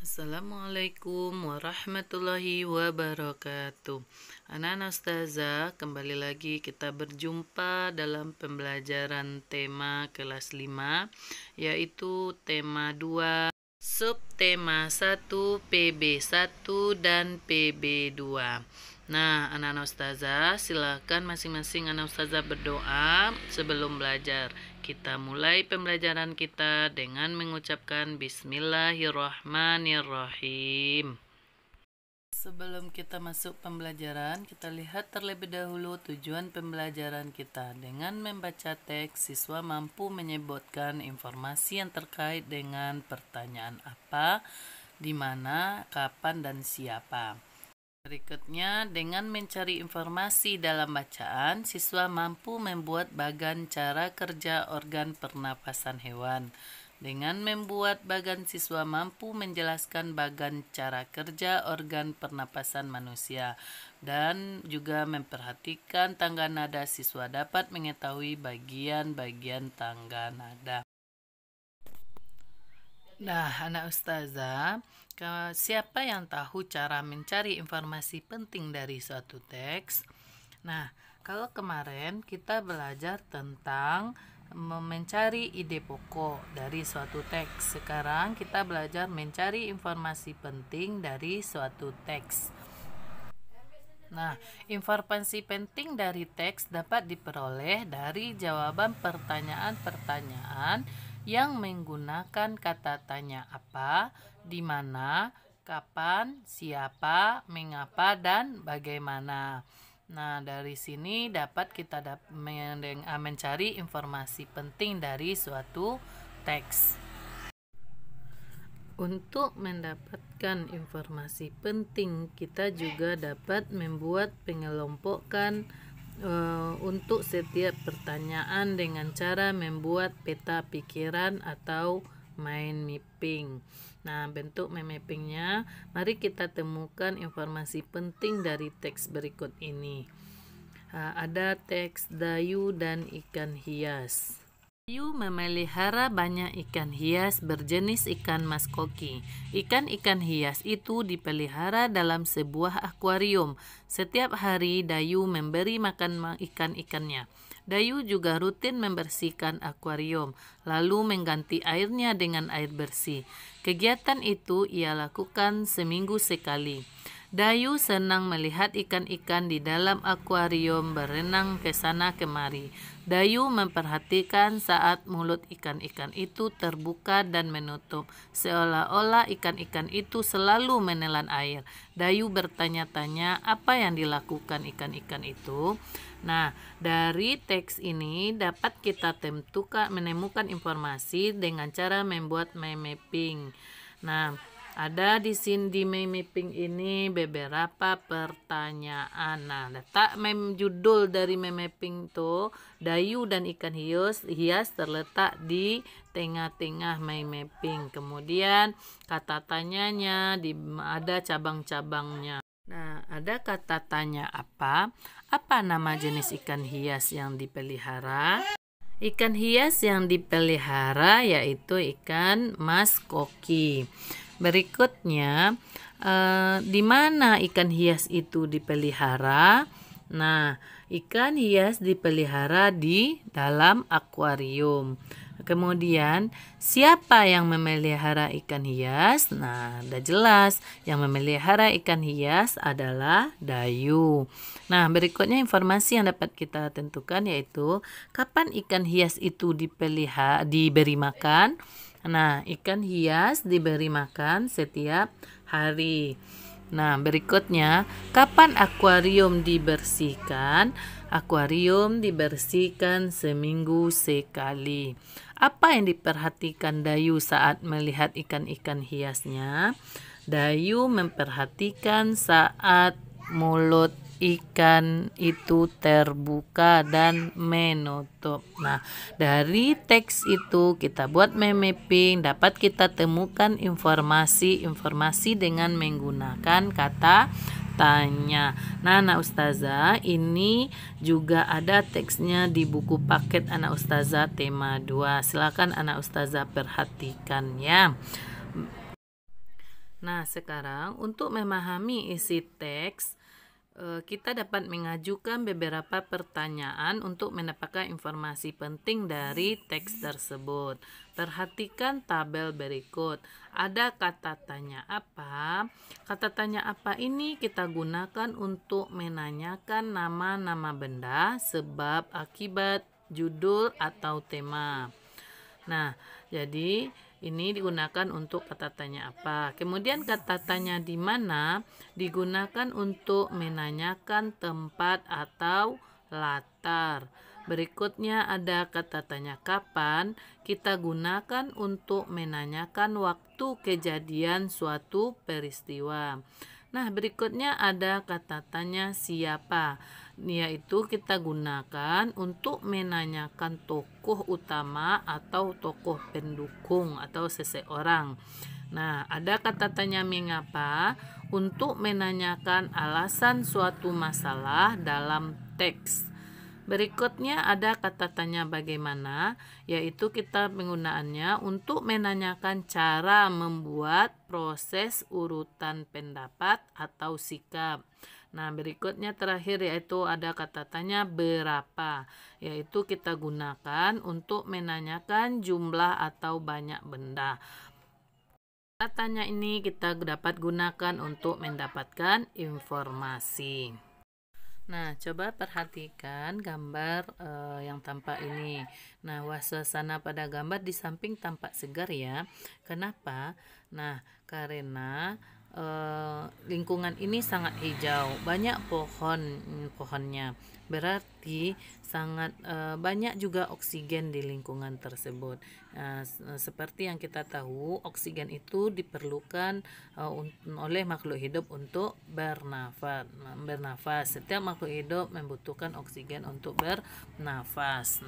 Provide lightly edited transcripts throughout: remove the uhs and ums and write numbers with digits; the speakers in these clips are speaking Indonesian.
Assalamualaikum warahmatullahi wabarakatuh. Anak-anak ustazah, kembali lagi kita berjumpa dalam pembelajaran tema kelas 5, yaitu tema 2, subtema 1, PB1 dan PB2. Nah, anak-anak ustazah, silakan masing-masing anak ustazah berdoa sebelum belajar. Kita mulai pembelajaran kita dengan mengucapkan Bismillahirrahmanirrahim. Sebelum kita masuk pembelajaran, kita lihat terlebih dahulu tujuan pembelajaran kita. Dengan membaca teks, siswa mampu menyebutkan informasi yang terkait dengan pertanyaan apa, di mana, kapan, dan siapa. Berikutnya, dengan mencari informasi dalam bacaan, siswa mampu membuat bagan cara kerja organ pernapasan hewan. Dengan membuat bagan, siswa mampu menjelaskan bagan cara kerja organ pernapasan manusia. Dan juga memperhatikan tangga nada, siswa dapat mengetahui bagian-bagian tangga nada. Nah, anak ustazah, siapa yang tahu cara mencari informasi penting dari suatu teks? Nah, kalau kemarin kita belajar tentang mencari ide pokok dari suatu teks. Sekarang kita belajar mencari informasi penting dari suatu teks. Nah, informasi penting dari teks dapat diperoleh dari jawaban pertanyaan-pertanyaan yang menggunakan kata tanya apa, di mana, kapan, siapa, mengapa, dan bagaimana. Nah, dari sini dapat kita mencari informasi penting dari suatu teks. Untuk mendapatkan informasi penting, kita juga dapat membuat pengelompokan untuk setiap pertanyaan dengan cara membuat peta pikiran atau mind mapping. Nah, bentuk mind mappingnya, mari kita temukan informasi penting dari teks berikut ini. Ada teks Dayu dan ikan hias. Dayu memelihara banyak ikan hias berjenis ikan mas koki. Ikan-ikan hias itu dipelihara dalam sebuah akuarium. Setiap hari Dayu memberi makan ikan-ikannya. Dayu juga rutin membersihkan akuarium, lalu mengganti airnya dengan air bersih. Kegiatan itu ia lakukan seminggu sekali. Dayu senang melihat ikan-ikan di dalam akuarium berenang ke sana kemari. Dayu memperhatikan saat mulut ikan-ikan itu terbuka dan menutup, seolah-olah ikan-ikan itu selalu menelan air. Dayu bertanya-tanya apa yang dilakukan ikan-ikan itu. Nah, dari teks ini dapat kita menemukan informasi dengan cara membuat mind mapping. Nah, ada di sini di mind mapping ini beberapa pertanyaan. Nah, letak judul dari mind mapping itu Dayu dan ikan hias terletak di tengah-tengah mind mapping. Kemudian kata tanyanya ada cabang-cabangnya. Nah, ada kata tanya apa? Apa nama jenis ikan hias yang dipelihara? Ikan hias yang dipelihara yaitu ikan mas koki. Berikutnya, di mana ikan hias itu dipelihara? Nah, ikan hias dipelihara di dalam akuarium. Kemudian, siapa yang memelihara ikan hias? Nah, udah jelas. Yang memelihara ikan hias adalah Dayu. Nah, berikutnya informasi yang dapat kita tentukan yaitu kapan ikan hias itu diberi makan? Nah, ikan hias diberi makan setiap hari. Nah, berikutnya, kapan akuarium dibersihkan? Akuarium dibersihkan seminggu sekali. Apa yang diperhatikan Dayu saat melihat ikan-ikan hiasnya? Dayu memperhatikan saat mulut ikan itu terbuka dan menutup. Nah, dari teks itu kita buat mind mapping, dapat kita temukan informasi dengan menggunakan kata tanya. Nah, anak ustazah, ini juga ada teksnya di buku paket anak ustazah tema 2. Silakan anak ustazah perhatikan ya. Nah, sekarang untuk memahami isi teks, kita dapat mengajukan beberapa pertanyaan untuk mendapatkan informasi penting dari teks tersebut. Perhatikan tabel berikut. Ada kata tanya apa? Kata tanya apa ini kita gunakan untuk menanyakan nama-nama benda, sebab, akibat, judul, atau tema. Nah, jadi ini digunakan untuk kata tanya apa. Kemudian kata tanya di mana digunakan untuk menanyakan tempat atau latar. Berikutnya ada kata tanya kapan, kita gunakan untuk menanyakan waktu kejadian suatu peristiwa. Nah, berikutnya ada kata tanya siapa, yaitu kita gunakan untuk menanyakan tokoh utama atau tokoh pendukung atau seseorang. Nah, ada kata tanya mengapa untuk menanyakan alasan suatu masalah dalam teks. Berikutnya ada kata tanya bagaimana, yaitu kita penggunaannya untuk menanyakan cara membuat proses urutan pendapat atau sikap. Nah, berikutnya terakhir yaitu ada kata tanya berapa, yaitu kita gunakan untuk menanyakan jumlah atau banyak benda. Kata tanya ini kita dapat gunakan untuk mendapatkan informasi. Nah, coba perhatikan gambar yang tampak ini. Nah, suasana pada gambar di samping tampak segar ya. Kenapa? Nah, karena lingkungan ini sangat hijau, banyak pohonnya. Berarti sangat banyak juga oksigen di lingkungan tersebut. Seperti yang kita tahu, oksigen itu diperlukan oleh makhluk hidup untuk bernafas. Setiap makhluk hidup membutuhkan oksigen untuk bernafas.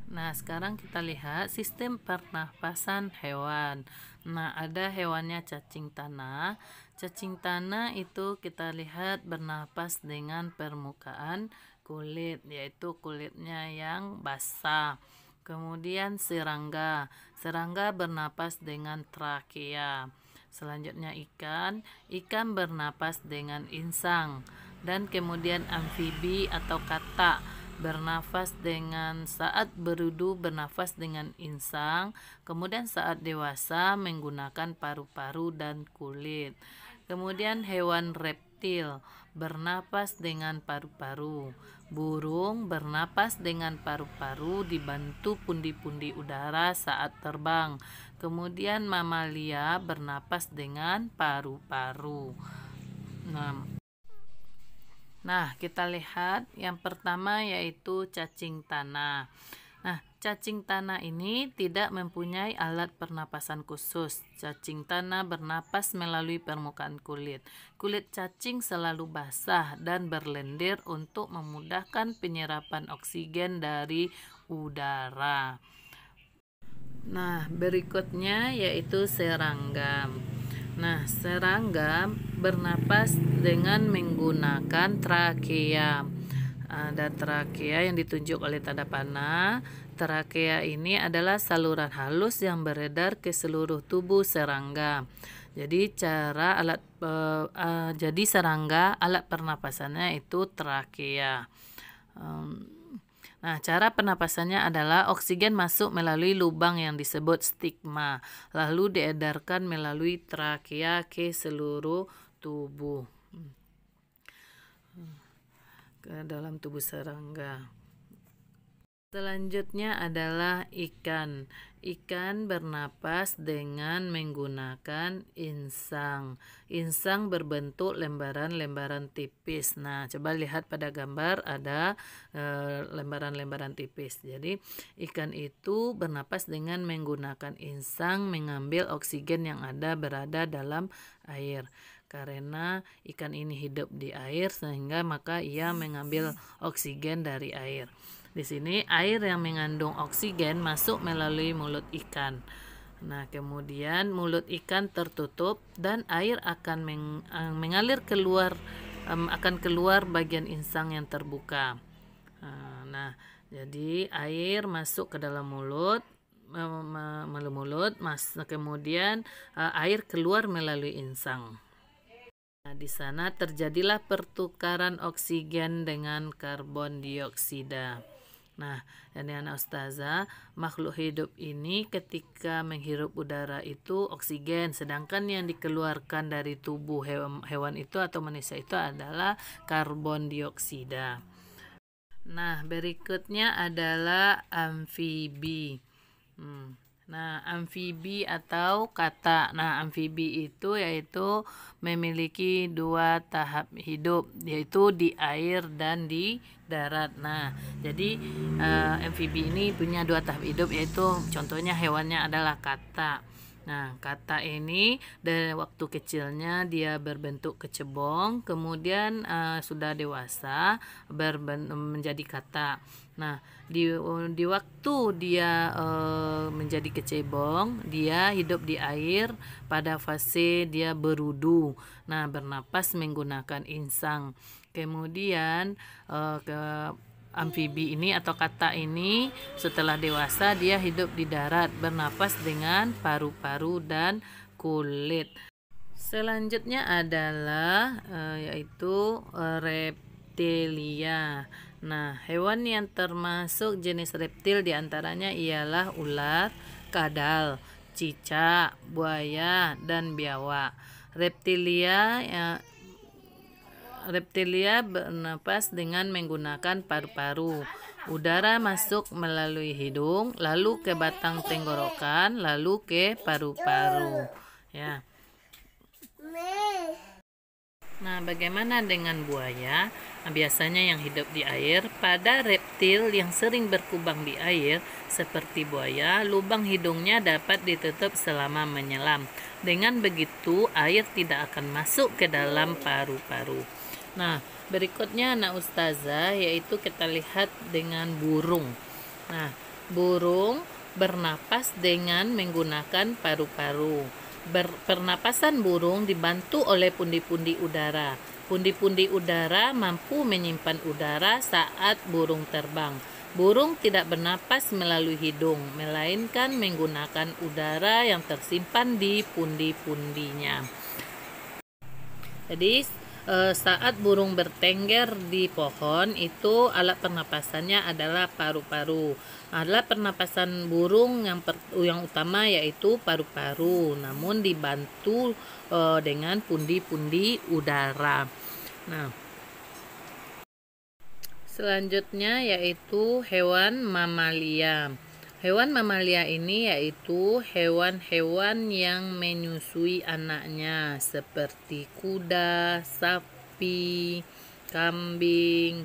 Nah, sekarang kita lihat sistem pernafasan hewan. Nah, ada hewannya cacing tanah. Cacing tanah itu kita lihat bernapas dengan permukaan kulit, yaitu kulitnya yang basah. Kemudian serangga. Serangga bernapas dengan trakea. Selanjutnya ikan. Ikan bernapas dengan insang. Dan kemudian amfibi atau katak bernafas dengan saat berudu bernafas dengan insang, kemudian saat dewasa menggunakan paru-paru dan kulit. Kemudian hewan reptil bernapas dengan paru-paru. Burung bernapas dengan paru-paru dibantu pundi-pundi udara saat terbang. Kemudian mamalia bernapas dengan paru-paru. Nah, kita lihat yang pertama yaitu cacing tanah. Nah, cacing tanah ini tidak mempunyai alat pernapasan khusus. Cacing tanah bernapas melalui permukaan kulit. Kulit cacing selalu basah dan berlendir untuk memudahkan penyerapan oksigen dari udara. Nah, berikutnya yaitu serangga. Nah, serangga bernapas dengan menggunakan trakea. Ada trakea yang ditunjuk oleh tanda panah. Trakea ini adalah saluran halus yang beredar ke seluruh tubuh serangga. Jadi jadi serangga alat pernapasannya itu trakea. Nah, cara pernapasannya adalah oksigen masuk melalui lubang yang disebut stigma, lalu diedarkan melalui trakea ke seluruh tubuh, ke dalam tubuh serangga. Selanjutnya adalah ikan. Ikan bernapas dengan menggunakan insang. Insang berbentuk lembaran-lembaran tipis. Nah, coba lihat pada gambar ada lembaran-lembaran tipis. Jadi, ikan itu bernapas dengan menggunakan insang mengambil oksigen yang berada dalam air. Karena ikan ini hidup di air sehingga maka ia mengambil oksigen dari air. Di sini air yang mengandung oksigen masuk melalui mulut ikan. Nah, kemudian mulut ikan tertutup dan air akan mengalir keluar, akan keluar bagian insang yang terbuka. Nah, jadi air masuk ke dalam mulut. melalui mulut, kemudian air keluar melalui insang. Nah, di sana terjadilah pertukaran oksigen dengan karbon dioksida. Nah, ini anak ustazah, makhluk hidup ini ketika menghirup udara itu oksigen, sedangkan yang dikeluarkan dari tubuh hewan itu atau manusia itu adalah karbon dioksida. Nah, berikutnya adalah amfibi. Nah, amfibi atau kata. Nah, amfibi itu yaitu memiliki 2 tahap hidup, yaitu di air dan di darat. Nah, jadi amfibi ini punya 2 tahap hidup, yaitu contohnya hewannya adalah kata. Nah, kata ini dari waktu kecilnya dia berbentuk kecebong, kemudian sudah dewasa menjadi kata. Nah, di waktu dia menjadi kecebong, dia hidup di air pada fase dia berudu. Nah, bernapas menggunakan insang. Kemudian amfibi ini atau kata ini setelah dewasa dia hidup di darat, bernapas dengan paru-paru dan kulit. Selanjutnya adalah yaitu reptilia. Nah, hewan yang termasuk jenis reptil diantaranya ialah ular, kadal, cicak, buaya, dan biawak. Reptilia bernapas dengan menggunakan paru-paru. Udara masuk melalui hidung, lalu ke batang tenggorokan, lalu ke paru-paru. Ya. Nah, bagaimana dengan buaya? Nah, biasanya yang hidup di air. Pada reptil yang sering berkubang di air, seperti buaya, lubang hidungnya dapat ditutup selama menyelam. Dengan begitu, air tidak akan masuk ke dalam paru-paru. Nah, berikutnya anak ustazah yaitu kita lihat dengan burung. Nah, burung bernapas dengan menggunakan paru-paru. Pernapasan burung dibantu oleh pundi-pundi udara. Pundi-pundi udara mampu menyimpan udara saat burung terbang. Burung tidak bernapas melalui hidung, melainkan menggunakan udara yang tersimpan di pundi-pundinya. Jadi saat burung bertengger di pohon, itu alat pernapasannya adalah paru-paru. Alat pernapasan burung yang utama yaitu paru-paru, namun dibantu dengan pundi-pundi udara. Nah, selanjutnya yaitu hewan mamalia. Hewan mamalia ini yaitu hewan-hewan yang menyusui anaknya seperti kuda, sapi, kambing.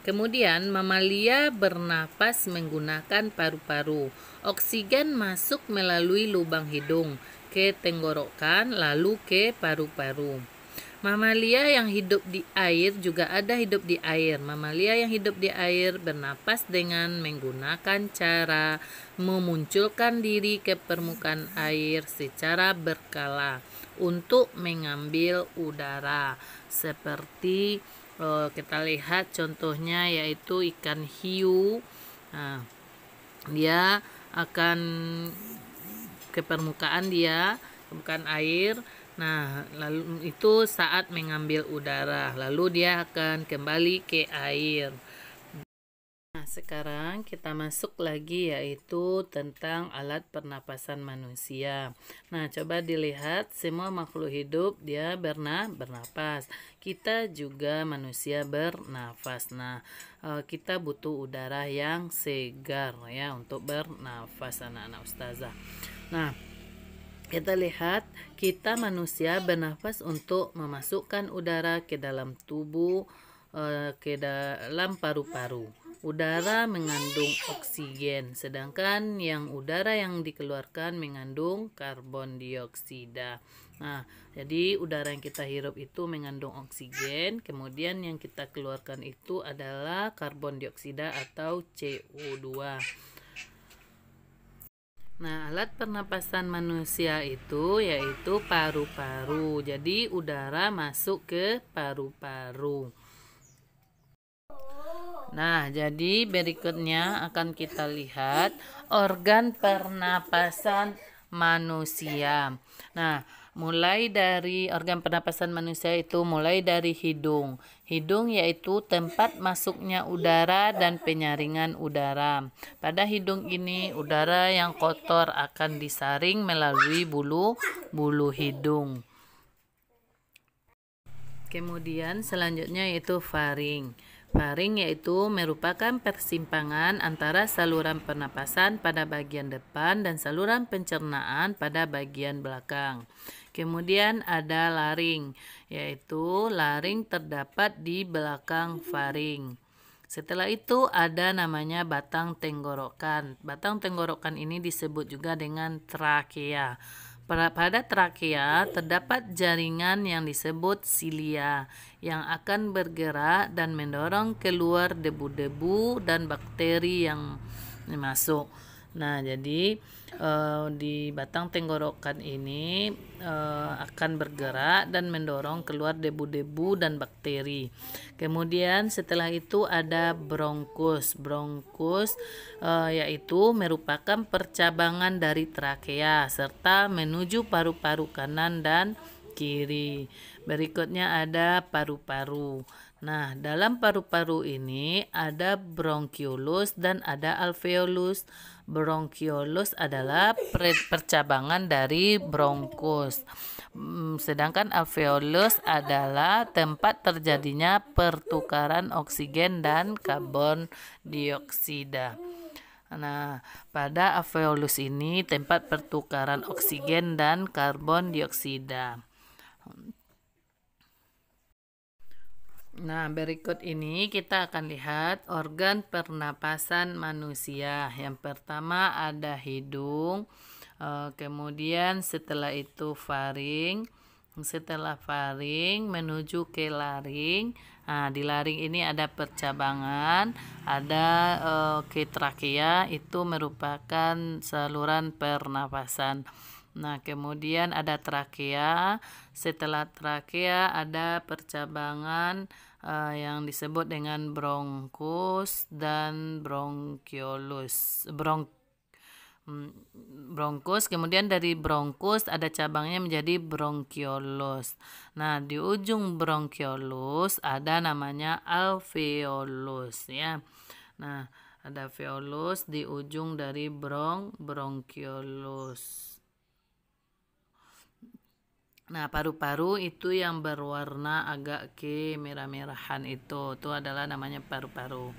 Kemudian mamalia bernapas menggunakan paru-paru. Oksigen masuk melalui lubang hidung ke tenggorokan lalu ke paru-paru. Mamalia yang hidup di air juga ada hidup di air. Mamalia yang hidup di air bernapas dengan menggunakan cara memunculkan diri ke permukaan air secara berkala untuk mengambil udara. Seperti kita lihat contohnya yaitu ikan hiu. Nah, dia akan ke permukaan air. Nah, lalu itu saat mengambil udara, lalu dia akan kembali ke air. Nah, sekarang kita masuk lagi yaitu tentang alat pernapasan manusia. Nah, coba dilihat semua makhluk hidup dia bernapas. Kita juga manusia bernafas. Nah, kita butuh udara yang segar ya untuk bernafas anak-anak ustazah. Nah, kita lihat kita manusia bernafas untuk memasukkan udara ke dalam tubuh, ke dalam paru-paru. Udara mengandung oksigen, sedangkan udara yang dikeluarkan mengandung karbon dioksida. Nah, jadi udara yang kita hirup itu mengandung oksigen, kemudian yang kita keluarkan itu adalah karbon dioksida atau CO2. Nah, alat pernapasan manusia itu yaitu paru-paru. Jadi udara masuk ke paru-paru. Nah, jadi berikutnya akan kita lihat organ pernapasan manusia. Nah, mulai dari organ pernapasan manusia itu mulai dari hidung. Hidung yaitu tempat masuknya udara dan penyaringan udara. Pada hidung ini udara yang kotor akan disaring melalui bulu hidung. Kemudian selanjutnya yaitu faring. Faring yaitu merupakan persimpangan antara saluran pernapasan pada bagian depan dan saluran pencernaan pada bagian belakang. Kemudian ada laring, yaitu laring terdapat di belakang faring. Setelah itu ada namanya batang tenggorokan. Batang tenggorokan ini disebut juga dengan trakea. Pada trakea terdapat jaringan yang disebut silia yang akan bergerak dan mendorong keluar debu-debu dan bakteri yang masuk. Nah, jadi di batang tenggorokan ini akan bergerak dan mendorong keluar debu-debu dan bakteri. Kemudian setelah itu ada bronkus. Bronkus yaitu merupakan percabangan dari trakea serta menuju paru-paru kanan dan kiri. Berikutnya ada paru-paru. Nah, dalam paru-paru ini ada bronkiolus dan ada alveolus. Bronkiolus adalah percabangan dari bronkus. Sedangkan alveolus adalah tempat terjadinya pertukaran oksigen dan karbon dioksida. Nah, pada alveolus ini tempat pertukaran oksigen dan karbon dioksida. Nah, berikut ini kita akan lihat organ pernapasan manusia. Yang pertama ada hidung, kemudian setelah itu faring, setelah faring menuju ke laring. Nah, di laring ini ada percabangan, ada ke trakea, itu merupakan saluran pernapasan. Nah, kemudian ada trakea. Setelah trakea ada percabangan yang disebut dengan bronkus dan bronkiolus. Bronkus, kemudian dari bronkus ada cabangnya menjadi bronkiolus. Nah, di ujung bronkiolus ada namanya alveolus ya. Nah, ada alveolus di ujung dari bronkiolus. Nah, paru-paru itu yang berwarna agak kemerah-merahan itu adalah namanya paru-paru.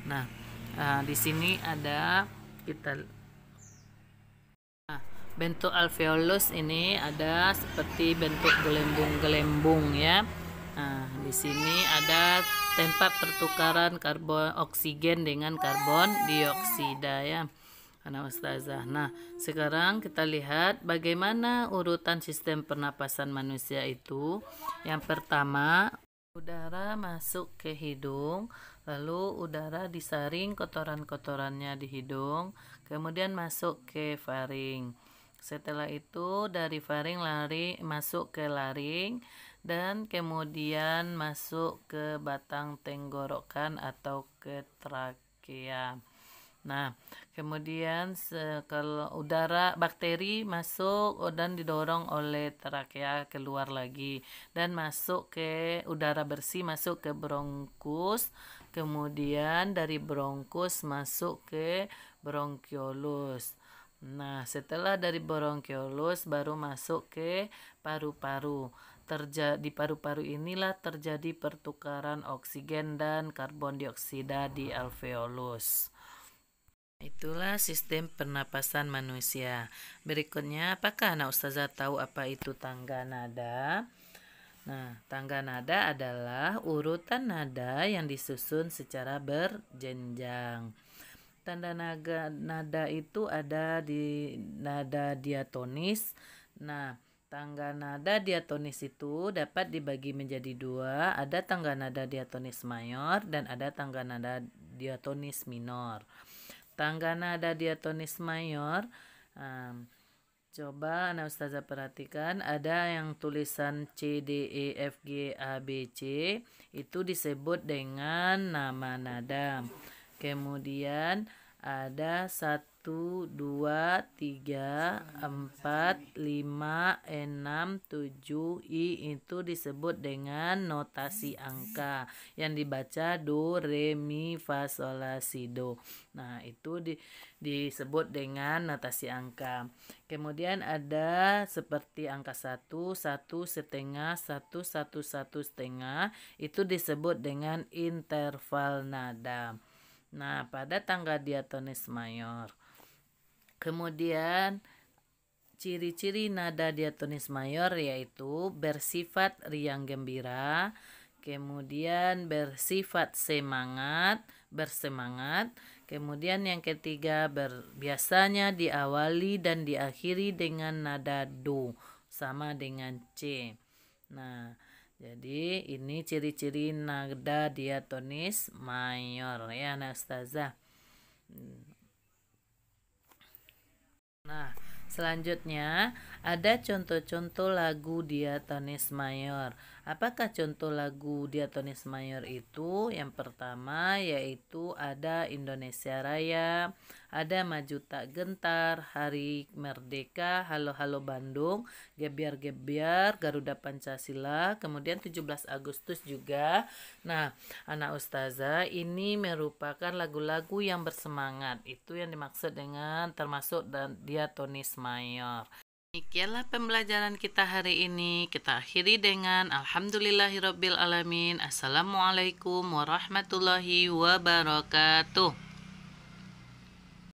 Nah, di sini ada bentuk alveolus ini ada seperti bentuk gelembung-gelembung ya. Nah, di sini ada tempat pertukaran karbon oksigen dengan karbon dioksida ya. Ustazah. Nah, sekarang kita lihat bagaimana urutan sistem pernapasan manusia itu. Yang pertama, udara masuk ke hidung, lalu udara disaring kotoran-kotorannya di hidung, kemudian masuk ke faring. Setelah itu dari faring masuk ke laring dan kemudian masuk ke batang tenggorokan atau ke trakea. Nah, kemudian kalau bakteri masuk dan didorong oleh trakea keluar lagi dan masuk ke udara bersih masuk ke bronkus, kemudian dari bronkus masuk ke bronkiolus. Nah, setelah dari bronkiolus baru masuk ke paru-paru. Di paru-paru inilah terjadi pertukaran oksigen dan karbon dioksida di alveolus. Itulah sistem pernapasan manusia. Berikutnya, apakah anak ustazah tahu apa itu tangga nada? Nah, tangga nada adalah urutan nada yang disusun secara berjenjang. Tanda nada itu ada di nada diatonis. Nah, tangga nada diatonis itu dapat dibagi menjadi dua. Ada tangga nada diatonis mayor dan ada tangga nada diatonis minor. Tangga nada diatonis mayor, coba anak ustazah perhatikan, ada yang tulisan C, D, E, F, G, A, B, C, itu disebut dengan nama nada. Kemudian Ada 1, 2, 3, 4, 5, 6, 7. I itu disebut dengan notasi angka yang dibaca do, re, mi, fa, sol, la, si, do. Nah, itu disebut dengan notasi angka. Kemudian ada seperti angka 1, 1,5, 1, 1, 1,5. Itu disebut dengan interval nada. Nah, pada tangga diatonis mayor. Kemudian ciri-ciri nada diatonis mayor yaitu bersifat riang gembira, kemudian bersifat bersemangat. Kemudian yang ketiga biasanya diawali dan diakhiri dengan nada do sama dengan C. Nah, jadi ini ciri-ciri nada diatonis mayor ya Ustazah. Nah, selanjutnya ada contoh-contoh lagu diatonis mayor. Apakah contoh lagu diatonis mayor itu? Yang pertama yaitu ada Indonesia Raya, ada Maju Tak Gentar, Hari Merdeka, Halo Halo Bandung, Gebiar Gebiar, Garuda Pancasila, kemudian 17 Agustus juga. Nah, anak ustazah, ini merupakan lagu-lagu yang bersemangat. Itu yang dimaksud dengan termasuk diatonis mayor. Demikianlah pembelajaran kita hari ini. Kita akhiri dengan Alhamdulillahirabbil alamin. Assalamualaikum warahmatullahi wabarakatuh.